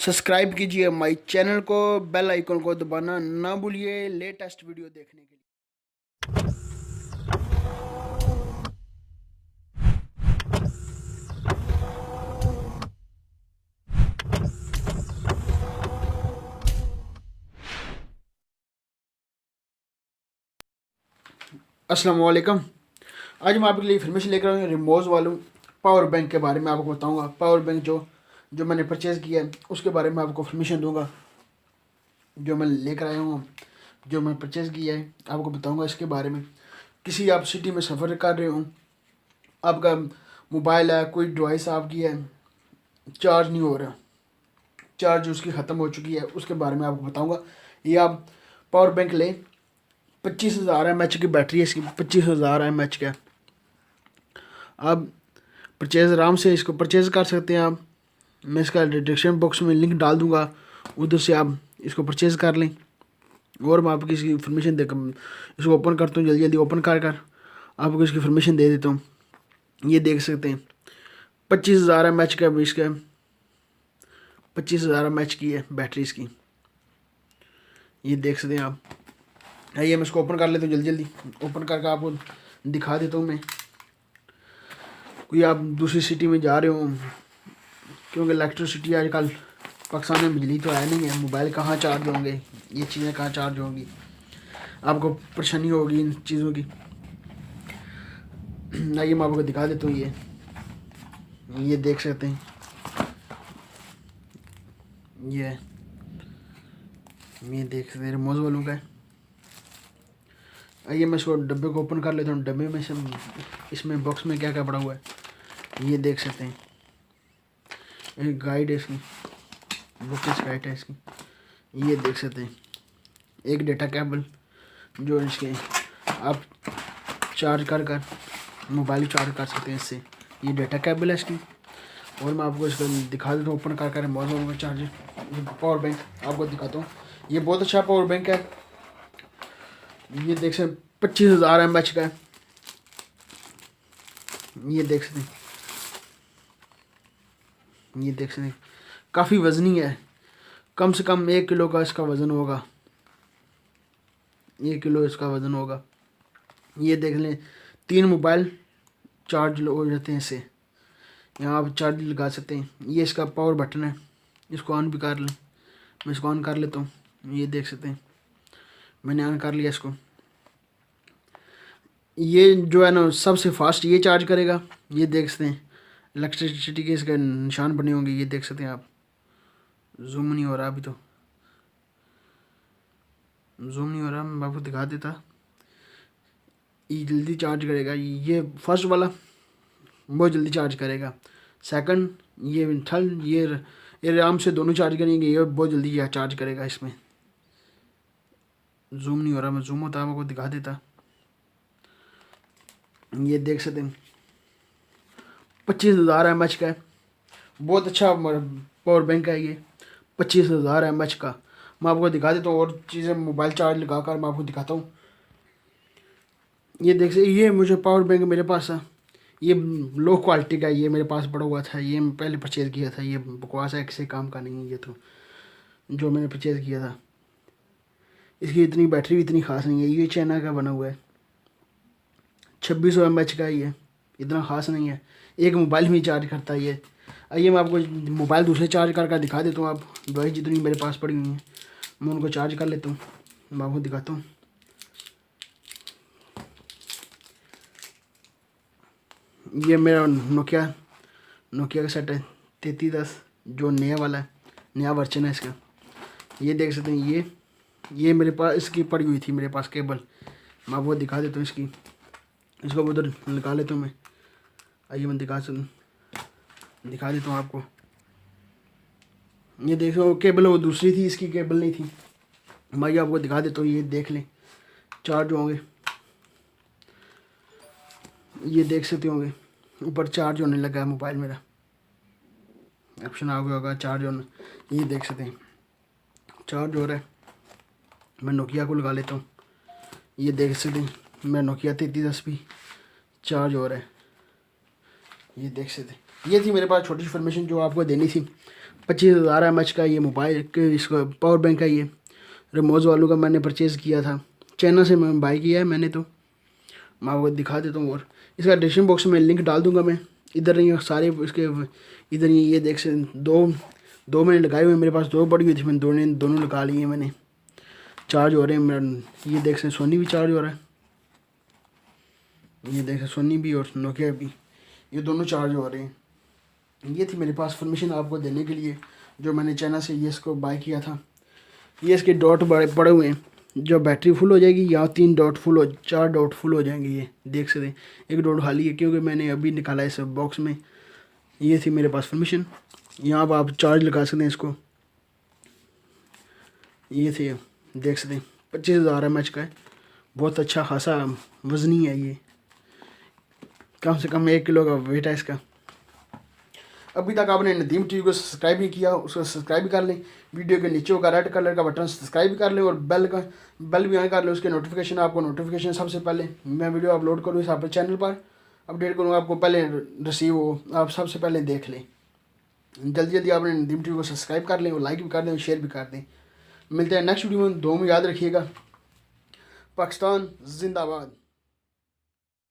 Subscribe कीजिए हमारे channel को, बेल आइकन को दबाना ना भूलिए लेटेस्ट वीडियो देखने के लिए। अस्सलाम वालेकुम। आज मैं आपके लिए इन्फॉर्मेशन लेकर आया हूँ रिमोज वालों पावर बैंक के बारे में। आपको बताऊंगा पावर बैंक जो मैंने परचेज़ किया है उसके बारे में आपको इन्फॉर्मेशन दूंगा। जो मैं लेकर आया हूँ, जो मैं परचेज़ किया है, आपको बताऊंगा इसके बारे में। किसी आप सिटी में सफ़र कर रहे हो, आपका मोबाइल है, कोई डिवाइस आपकी है, चार्ज नहीं हो रहा, चार्ज उसकी ख़त्म हो चुकी है, उसके बारे में आपको बताऊँगा। ये आप पावर बैंक लें, 25,000 mAh की बैटरी है इसकी, 25,000 mAh का। आप आराम से इसको परचेज़ कर सकते हैं। आप मैं इसका डिस्क्रिप्शन बॉक्स में लिंक डाल दूंगा, उधर से आप इसको परचेज़ कर लें। और मैं आपकी इसकी इन्फॉर्मेशन देकर इसको ओपन करता हूँ, जल्दी जल्दी ओपन कर आपको इसकी इन्फॉर्मेशन दे देता हूँ। ये देख सकते हैं 25,000 mAh का इसका 25,000 mAh की है बैटरी इसकी। ये देख सकते हैं आप। आइए मैं इसको ओपन कर लेता हूँ, जल्दी जल्दी ओपन करके आपको दिखा देता हूँ। मैं कोई आप दूसरी सिटी में जा रहे हो, क्योंकि इलेक्ट्रिसिटी आजकल पाकिस्तान में बिजली तो है नहीं है, मोबाइल कहाँ चार्ज होंगे, ये चीज़ें कहाँ चार्ज होंगी, आपको परेशानी होगी इन चीज़ों की। आइए मैं आपको दिखा देता हूँ। ये देख सकते हैं, ये देख सकते हैं रिमोट वालों का है। आइए मैं इसको डब्बे को ओपन कर लेता हूँ। डब्बे में से इसमें बॉक्स में क्या क्या पड़ा हुआ है ये देख सकते हैं। एक गाइड है इसकी, बुकिस गाइड है इसकी, ये देख सकते हैं। एक डेटा केबल जो इसके आप चार्ज कर मोबाइल चार्ज कर सकते हैं इससे, ये डेटा केबल है इसकी। और मैं आपको इसको दिखा देता हूँ ओपन कर मोबाइल में चार्जर पावर बैंक आपको दिखाता हूँ। ये बहुत अच्छा पावर बैंक है। ये देख सकते 25,000 mAh का है। ये देख सकते हैं, ये देख सकते हैं काफ़ी वज़नी है, कम से कम 1 किलो का इसका वज़न होगा, 1 किलो इसका वज़न होगा। ये देख लें 3 मोबाइल चार्ज हो जाते हैं इससे, यहाँ आप चार्ज लगा सकते हैं। ये इसका पावर बटन है, इसको ऑन भी कर लें। मैं इसको ऑन कर लेता हूँ। ये देख सकते हैं मैंने ऑन कर लिया इसको। ये जो है ना सबसे फास्ट ये चार्ज करेगा। ये देख सकते हैं इलेक्ट्रिसिटी के इसके निशान बने होंगे, ये देख सकते हैं आप। जूम नहीं हो रहा, अभी तो जूम नहीं हो रहा, मैं आपको दिखा देता। ये जल्दी चार्ज करेगा, ये फर्स्ट वाला बहुत जल्दी चार्ज करेगा। सेकंड ये थर्ड ये आराम से दोनों चार्ज करेंगे, ये बहुत जल्दी यह चार्ज करेगा। इसमें जूम नहीं हो रहा, मैं जूम होता है आपको दिखा देता। ये देख सकते हैं 25,000 mAh का है, बहुत अच्छा पावर बैंक है ये 25,000 mAh का। मैं आपको दिखा देता हूँ और चीज़ें मोबाइल चार्ज लगा कर मैं आपको दिखाता हूँ। ये देख सकते ये मुझे पावर बैंक मेरे पास है, ये लो क्वालिटी का, ये मेरे पास पड़ा हुआ था, ये मैं पहले परचेज़ किया था। ये बकवास है, किसी काम का नहीं है ये तो, जो मैंने परचेज़ किया था। इसकी इतनी बैटरी भी इतनी ख़ास नहीं है, ये चाइना का बना हुआ है, 2600 mAh का ये, इतना ख़ास नहीं है। एक मोबाइल में चार्ज करता है ये। आइए मैं आपको मोबाइल दूसरे चार्ज करके दिखा देता हूँ। आप डिवाइस जितनी मेरे पास पड़ी हुई हैं मैं उनको चार्ज कर लेता हूँ, मैं आपको दिखाता हूँ। ये मेरा नोकिया का सेट है 3310, जो नया वाला है, नया वर्जन है इसका। ये देख सकते हैं ये मेरे पास इसकी पड़ी हुई थी मेरे पास केबल, मैं आपको दिखा देता हूँ इसकी। इसको उधर निकाल लेता हूँ मैं। आइए मैं दिखा देता हूँ आपको। ये देखो केबल वो दूसरी थी, इसकी केबल नहीं थी। मैं ये आपको दिखा देता हूँ, ये देख लें चार्ज होंगे, ये देख सकते होंगे ऊपर चार्ज होने लगा है मोबाइल मेरा, ऑप्शन आ गया होगा चार्ज होना। ये देख सकते हैं चार्ज हो रहा है। मैं नोकिया को लगा लेता हूँ। ये देख सकते हैं मैं नोकिया 3310 भी चार्ज हो रहा है। ये देख सकते हैं, ये थी मेरे पास छोटी इन्फॉर्मेशन जो आपको देनी थी 25,000 mAh का ये मोबाइल इसका पावर बैंक है। ये रिमोज वालों का मैंने परचेज़ किया था, चाइना से मैं बाई किया है मैंने। तो मैं आपको दिखा देता हूँ, और इसका डिस्क्रिप्शन बॉक्स में लिंक डाल दूंगा मैं। इधर नहीं सारे इसके इधर ये देख से दो मैंने लगाए हुए, मेरे पास 2 पड़ी हुई थी, मैंने दोनों लगा लिए मैंने। चार्ज हो रहे हैं मेरा, ये देख से सोनी भी चार्ज हो रहा है, ये देख सोनी भी और नोकिया भी, ये दोनों चार्ज हो रहे हैं। ये थी मेरे पास परमिशन आपको देने के लिए, जो मैंने चाइना से ये इसको बाय किया था। ये इसके डॉट बड़े पड़े हुए हैं, जब बैटरी फुल हो जाएगी यहाँ 3 डॉट फुल हो 4 डॉट फुल हो जाएंगे। ये देख सकते हैं, 1 डॉट खाली है क्योंकि मैंने अभी निकाला है इस बॉक्स में। ये थी मेरे पास परमिशन, यहाँ पर आप चार्ज लगा सकते हैं इसको। ये थे देख सकते हैं 25,000 mAh का है, बहुत अच्छा खासा वजनी है ये, कम से कम 1 किलो का वेट है इसका। अभी तक आपने नदीम टीवी को सब्सक्राइब नहीं किया, उसको सब्सक्राइब भी कर लें। वीडियो के नीचे होगा रेड कलर का बटन, सब्सक्राइब भी कर लें, और बेल भी ऑन कर लें, उसके नोटिफिकेशन सबसे पहले मैं वीडियो अपलोड करूँ इस आपके चैनल पर अपडेट करूँगा, आपको पहले रिसीव हो, आप सबसे पहले देख लें। जल्दी जल्दी आपने नदीम टीवी को सब्सक्राइब कर लें, और लाइक भी कर दें और शेयर भी कर दें। मिलते हैं नेक्स्ट वीडियो में, 2 में याद रखिएगा। पाकिस्तान जिंदाबाद।